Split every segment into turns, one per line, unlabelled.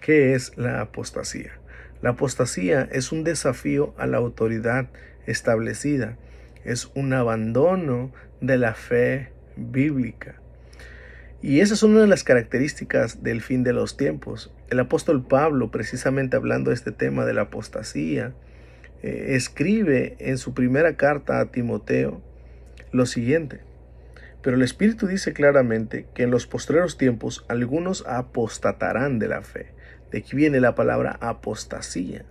¿Qué es la apostasía? La apostasía es un desafío a la autoridad establecida. Es un abandono de la fe bíblica. Y esa es una de las características del fin de los tiempos. El apóstol Pablo, precisamente hablando de este tema de la apostasía, escribe en su primera carta a Timoteo lo siguiente: pero el Espíritu dice claramente que en los postreros tiempos algunos apostatarán de la fe. De aquí viene la palabra apostasía,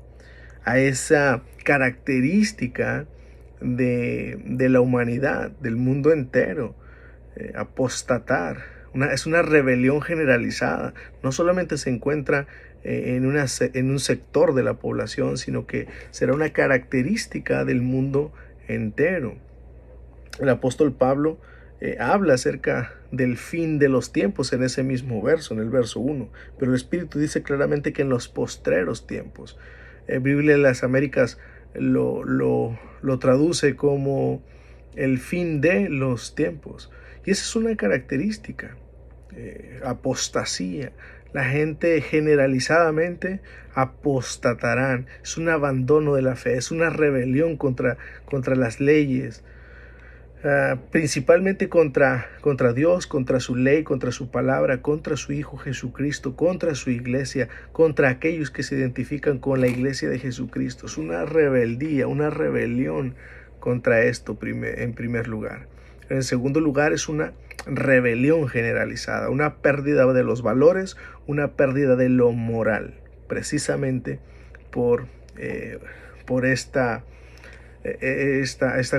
a esa característica de la humanidad, del mundo entero. Apostatar es una rebelión generalizada. No solamente se encuentra en un sector de la población, sino que será una característica del mundo entero. El apóstol Pablo habla acerca del fin de los tiempos en ese mismo verso, en el verso 1. Pero el Espíritu dice claramente que en los postreros tiempos. Biblia de las Américas lo traduce como el fin de los tiempos. Y esa es una característica. Apostasía. La gente generalizadamente apostatarán. Es un abandono de la fe, es una rebelión contra las leyes. Principalmente contra Dios, contra su ley, contra su palabra, contra su Hijo Jesucristo, contra su iglesia, contra aquellos que se identifican con la iglesia de Jesucristo. Es una rebeldía, una rebelión contra esto en primer lugar. En segundo lugar, es una rebelión generalizada, una pérdida de los valores, una pérdida de lo moral, precisamente por esta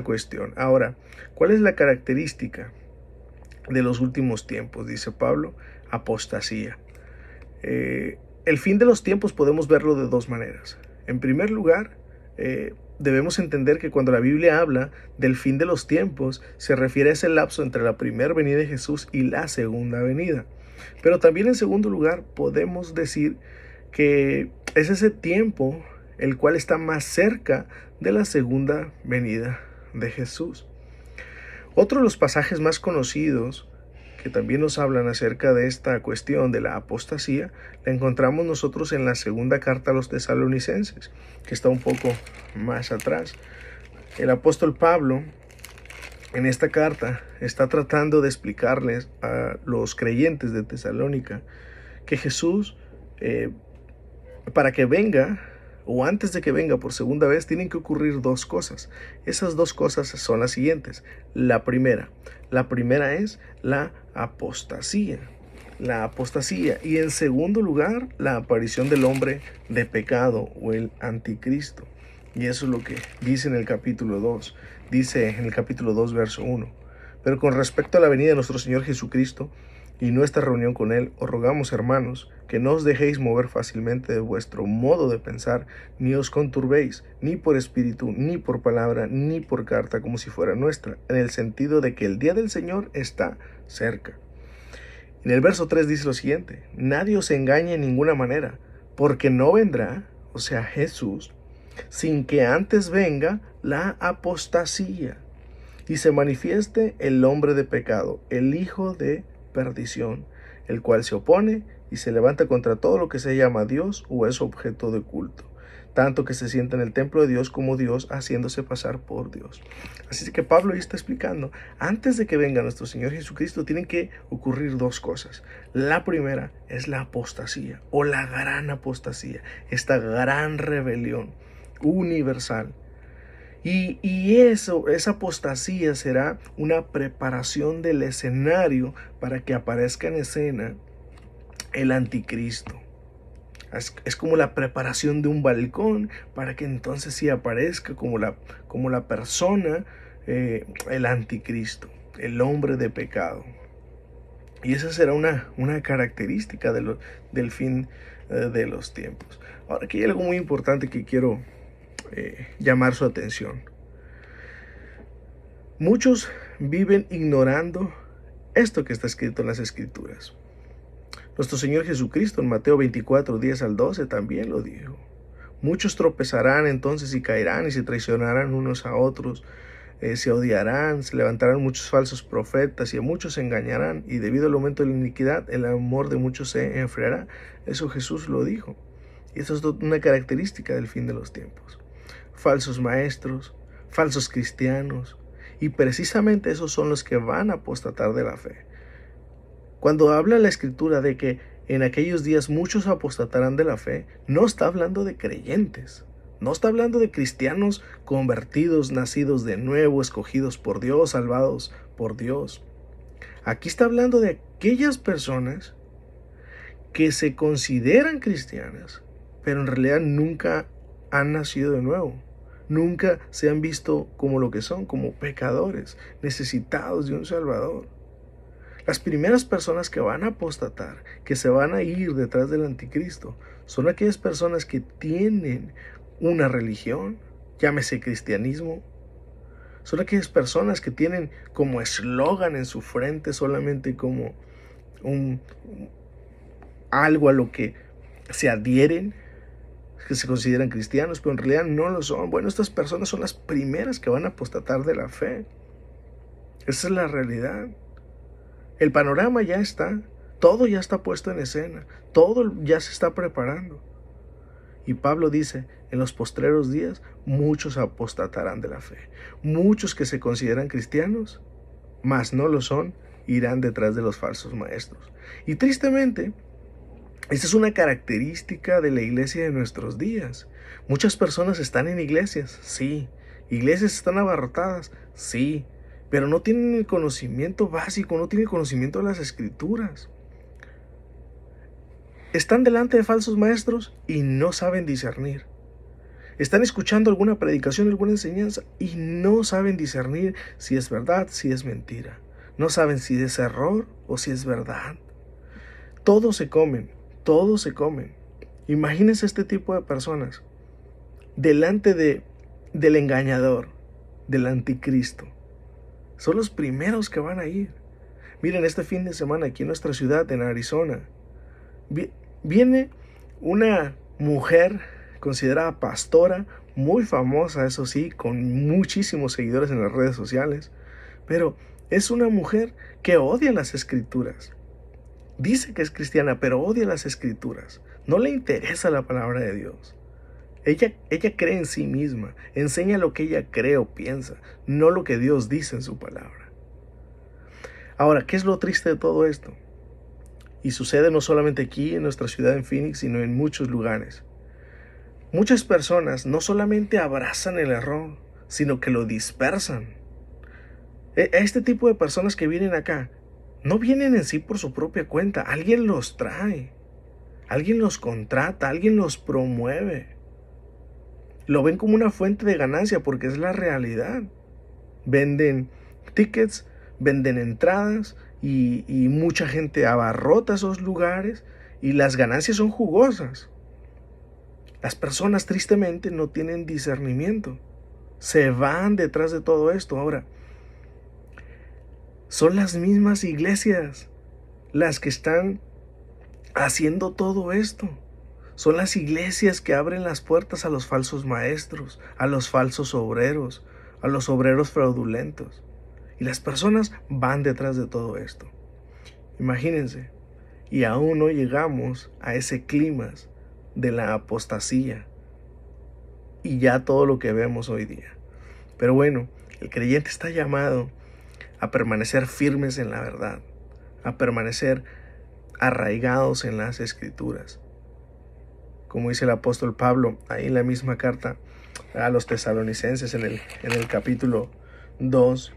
cuestión. Ahora, ¿cuál es la característica de los últimos tiempos? Dice Pablo: apostasía. El fin de los tiempos podemos verlo de dos maneras. En primer lugar, debemos entender que cuando la Biblia habla del fin de los tiempos, se refiere a ese lapso entre la primera venida de Jesús y la segunda venida. Pero también, en segundo lugar, podemos decir que es ese tiempo el cual está más cerca de la segunda venida de Jesús. Otro de los pasajes más conocidos que también nos hablan acerca de esta cuestión de la apostasía, la encontramos nosotros en la segunda carta a los Tesalonicenses, que está un poco más atrás. El apóstol Pablo en esta carta está tratando de explicarles a los creyentes de Tesalónica que Jesús, para que venga, o antes de que venga por segunda vez, tienen que ocurrir dos cosas. Esas dos cosas son las siguientes. La primera es la apostasía. La apostasía. Y en segundo lugar, la aparición del hombre de pecado o el anticristo. Y eso es lo que dice en el capítulo 2. Dice en el capítulo 2, verso 1. Pero con respecto a la venida de nuestro Señor Jesucristo y nuestra reunión con Él, os rogamos, hermanos, que no os dejéis mover fácilmente de vuestro modo de pensar, ni os conturbéis, ni por espíritu, ni por palabra, ni por carta, como si fuera nuestra, en el sentido de que el día del Señor está cerca. En el verso 3 dice lo siguiente: nadie os engañe en ninguna manera, porque no vendrá, o sea, Jesús, sin que antes venga la apostasía, y se manifieste el hombre de pecado, el hijo de perdición, el cual se opone y se levanta contra todo lo que se llama Dios o es objeto de culto, tanto que se sienta en el templo de Dios como Dios, haciéndose pasar por Dios. Así que Pablo está explicando, antes de que venga nuestro Señor Jesucristo, tienen que ocurrir dos cosas. La primera es la apostasía, o la gran apostasía, esta gran rebelión universal. Y esa apostasía será una preparación del escenario para que aparezca en escena el anticristo. Es como la preparación de un balcón para que entonces sí aparezca como la persona, el anticristo, el hombre de pecado. Y esa será una característica del fin de los tiempos. Ahora, aquí hay algo muy importante que quiero llamar su atención. Muchos viven ignorando esto que está escrito en las Escrituras. Nuestro Señor Jesucristo en Mateo 24, 10 al 12 también lo dijo. Muchos tropezarán entonces y caerán y se traicionarán unos a otros, se odiarán, se levantarán muchos falsos profetas y a muchos se engañarán, y debido al aumento de la iniquidad, el amor de muchos se enfriará. Eso Jesús lo dijo. Y eso es una característica del fin de los tiempos. Falsos maestros, falsos cristianos, y precisamente esos son los que van a apostatar de la fe. Cuando habla la Escritura de que en aquellos días muchos apostatarán de la fe, no está hablando de creyentes. No está hablando de cristianos convertidos, nacidos de nuevo, escogidos por Dios, salvados por Dios. Aquí está hablando de aquellas personas que se consideran cristianas, pero en realidad nunca han nacido de nuevo. Nunca se han visto como lo que son, como pecadores, necesitados de un Salvador. Las primeras personas que van a apostatar, que se van a ir detrás del anticristo, son aquellas personas que tienen una religión, llámese cristianismo. Son aquellas personas que tienen como eslogan en su frente solamente como algo a lo que se adhieren, que se consideran cristianos, pero en realidad no lo son. Bueno, estas personas son las primeras que van a apostatar de la fe. Esa es la realidad. El panorama ya está, todo ya está puesto en escena, todo ya se está preparando. Y Pablo dice, en los postreros días muchos apostatarán de la fe. Muchos que se consideran cristianos, mas no lo son, irán detrás de los falsos maestros. Y tristemente, esta es una característica de la iglesia de nuestros días. Muchas personas están en iglesias, sí. Iglesias están abarrotadas, sí. Pero no tienen el conocimiento básico, no tienen conocimiento de las Escrituras. Están delante de falsos maestros y no saben discernir. Están escuchando alguna predicación, alguna enseñanza y no saben discernir si es verdad, si es mentira. No saben si es error o si es verdad. Todos se comen. Imagínense este tipo de personas delante del engañador, del anticristo. Son los primeros que van a ir. Miren, este fin de semana aquí en nuestra ciudad, en Arizona, viene una mujer considerada pastora, muy famosa, eso sí, con muchísimos seguidores en las redes sociales, pero es una mujer que odia las Escrituras. Dice que es cristiana, pero odia las Escrituras. No le interesa la palabra de Dios. Ella cree en sí misma, enseña lo que ella cree o piensa, no lo que Dios dice en su palabra. Ahora, ¿qué es lo triste de todo esto? Y sucede no solamente aquí en nuestra ciudad en Phoenix, sino en muchos lugares. Muchas personas no solamente abrazan el error, sino que lo dispersan. Este tipo de personas que vienen acá, no vienen en sí por su propia cuenta. Alguien los trae, alguien los contrata, alguien los promueve. Lo ven como una fuente de ganancia porque es la realidad. Venden tickets, venden entradas y mucha gente abarrota esos lugares y las ganancias son jugosas. Las personas tristemente no tienen discernimiento. Se van detrás de todo esto. Ahora, son las mismas iglesias las que están haciendo todo esto. Son las iglesias que abren las puertas a los falsos maestros, a los falsos obreros, a los obreros fraudulentos. Y las personas van detrás de todo esto. Imagínense, y aún no llegamos a ese clímax de la apostasía y ya todo lo que vemos hoy día. Pero bueno, el creyente está llamado a permanecer firmes en la verdad, a permanecer arraigados en las Escrituras. Como dice el apóstol Pablo ahí en la misma carta a los tesalonicenses en el capítulo 2,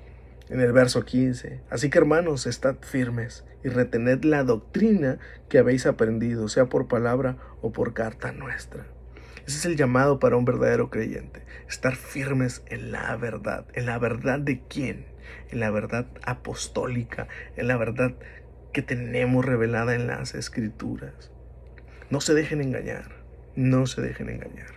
en el verso 15. Así que hermanos, estad firmes y retened la doctrina que habéis aprendido, sea por palabra o por carta nuestra. Ese es el llamado para un verdadero creyente, estar firmes en la verdad. ¿En la verdad de quién? En la verdad apostólica, en la verdad que tenemos revelada en las Escrituras. No se dejen engañar, no se dejen engañar.